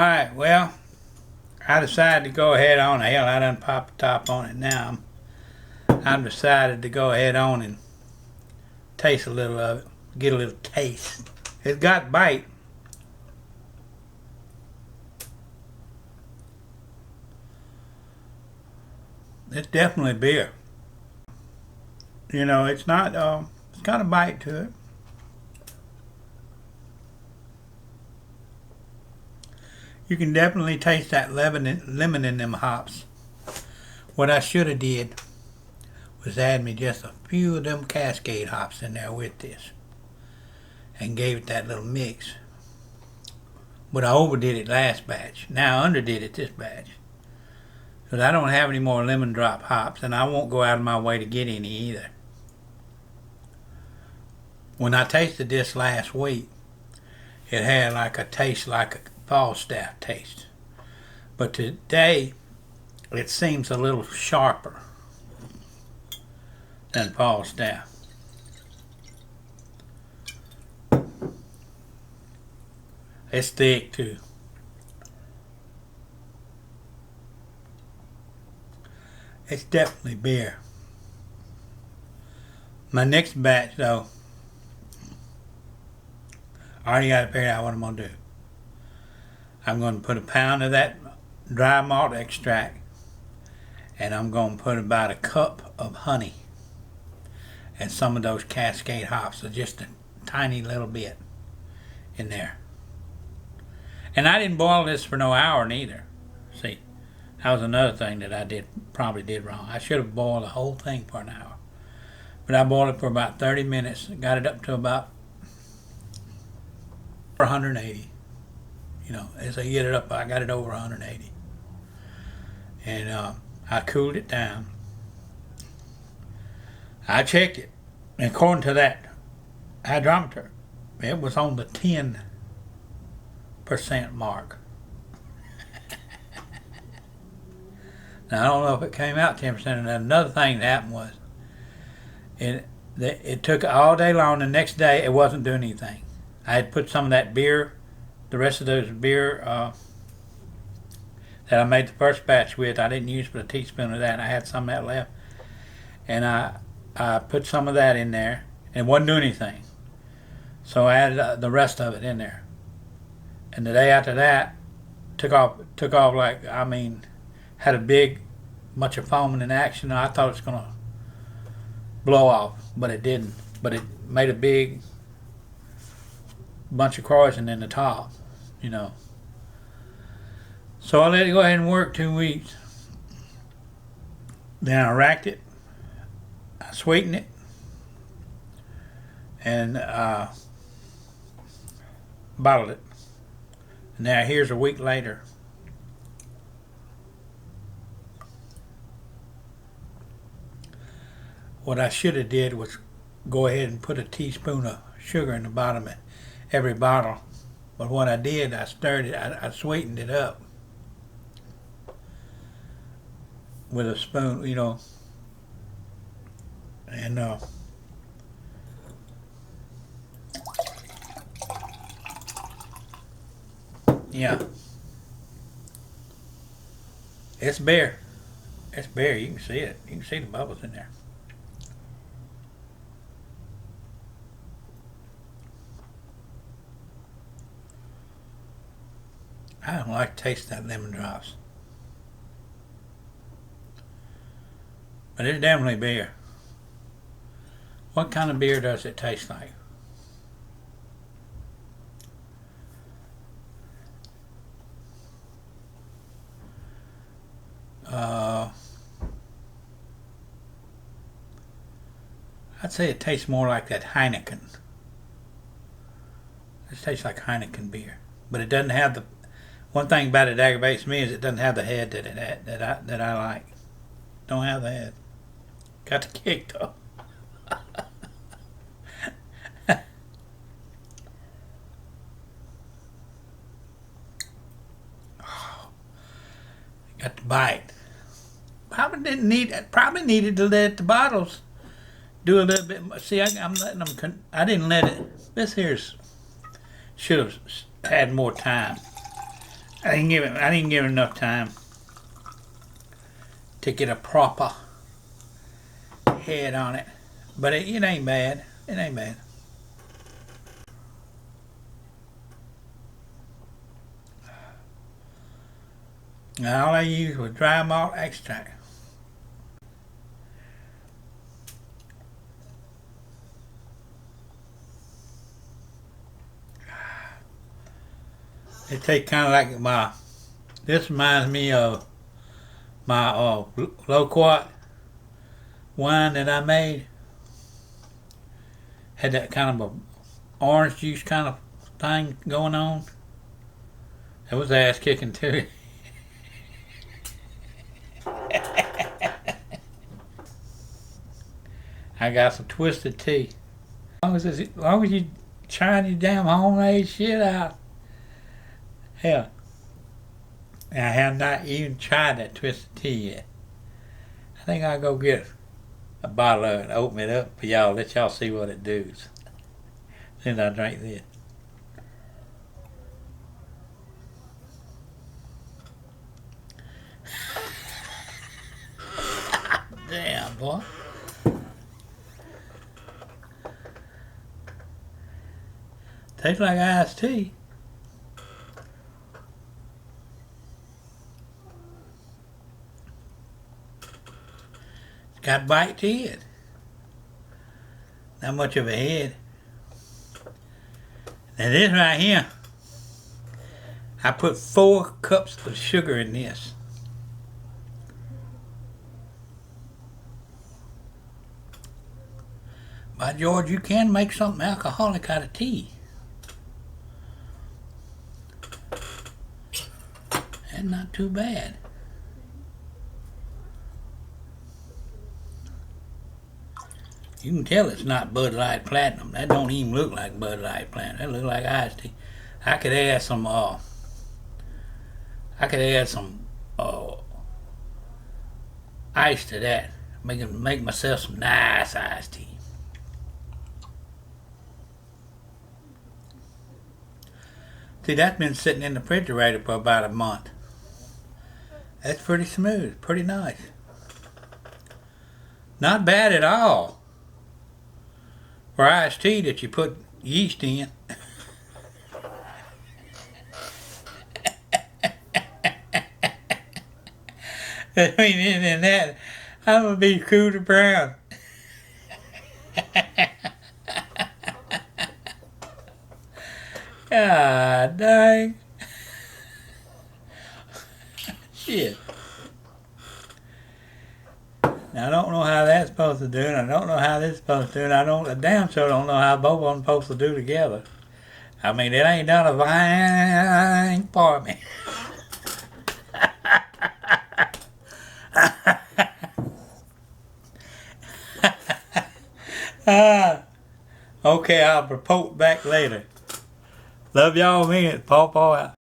Alright, well, I decided to go ahead on. Hell, I done popped the top on it now. I've decided to go ahead on and taste a little of it. Get a little taste. It's got bite. It's definitely beer. You know, it's not, it's got a bite to it. You can definitely taste that lemon in them hops. What I should have did was add me just a few of them Cascade hops in there with this and gave it that little mix. But I overdid it last batch. Now I underdid it this batch. Because I don't have any more lemon drop hops, and I won't go out of my way to get any either. When I tasted this last week, it had like a taste like a Falstaff taste. But today, it seems a little sharper than Falstaff. It's thick too. It's definitely beer. My next batch though, I already got to figure out what I'm going to do. I'm going to put a pound of that dry malt extract, and I'm going to put about a cup of honey and some of those Cascade hops, so just a tiny little bit in there. And I didn't boil this for no hour neither. See, that was another thing that I probably did wrong. I should have boiled the whole thing for an hour. But I boiled it for about 30 minutes, got it up to about 180. You know, as I get it up, I got it over 180. And I cooled it down. I checked it. And according to that hydrometer, it was on the 10% mark. Now, I don't know if it came out 10%. And another thing that happened was it took all day long. The next day, it wasn't doing anything. I had put some of that beer, the rest of those beer that I made the first batch with. I didn't use but a teaspoon of that. I had some of that left. And I put some of that in there. And it wasn't doing anything. So I added the rest of it in there. And the day after that, took off like, I mean, had a big bunch of foaming in action. I thought it was going to blow off, but it didn't. But it made a big bunch of croissant in the top, you know. So I let it go ahead and work 2 weeks. Then I racked it, I sweetened it, and bottled it. Now here's a week later. What I should have did was go ahead and put a teaspoon of sugar in the bottom of every bottle. But what I did, I stirred it, I sweetened it up with a spoon, you know, and yeah, it's beer. It's beer. You can see it. You can see the bubbles in there. I don't like to taste that lemon drops. But it's definitely beer. What kind of beer does it taste like? I'd say it tastes more like that Heineken. It tastes like Heineken beer. But it doesn't have the... One thing about it that aggravates me is it doesn't have the head that I like. Don't have the head. Got the kick though. Got the bite. Probably needed to let the bottles do a little bit more. See, I'm letting them. I didn't let it. This here's should have had more time. I didn't give it enough time to get a proper head on it. But it ain't bad. It ain't bad. Now all I used was dry malt extract. It tastes kind of like this reminds me of my loquat wine that I made. Had that kind of a orange juice kind of thing going on. It was ass kicking too. I got some twisted tea. As long as you trying your damn homemade shit out. Hell, I have not even tried that twisted tea yet. I think I'll go get a bottle of it and open it up for y'all, let y'all see what it does. Then I drink this. Damn, boy. Tastes like iced tea. It's got bite to it. Not much of a head. Now this right here, I put 4 cups of sugar in this. By George, you can make something alcoholic out of tea. And not too bad. You can tell it's not Bud Light Platinum. That don't even look like Bud Light Platinum. That look like iced tea. I could add some ice to that. Make myself some nice iced tea. See, that's been sitting in the refrigerator for about a month. That's pretty smooth, pretty nice. Not bad at all for iced tea that you put yeast in. I mean, in that, I'm gonna be Cooter Brown. God dang. Shit. Now I don't know how that's supposed to do, and I don't know how this is supposed to do, and I damn sure don't know how both of them supposed to do together. I mean, it ain't done a thing for me. Okay, I'll report back later. Love y'all, man. Paw out.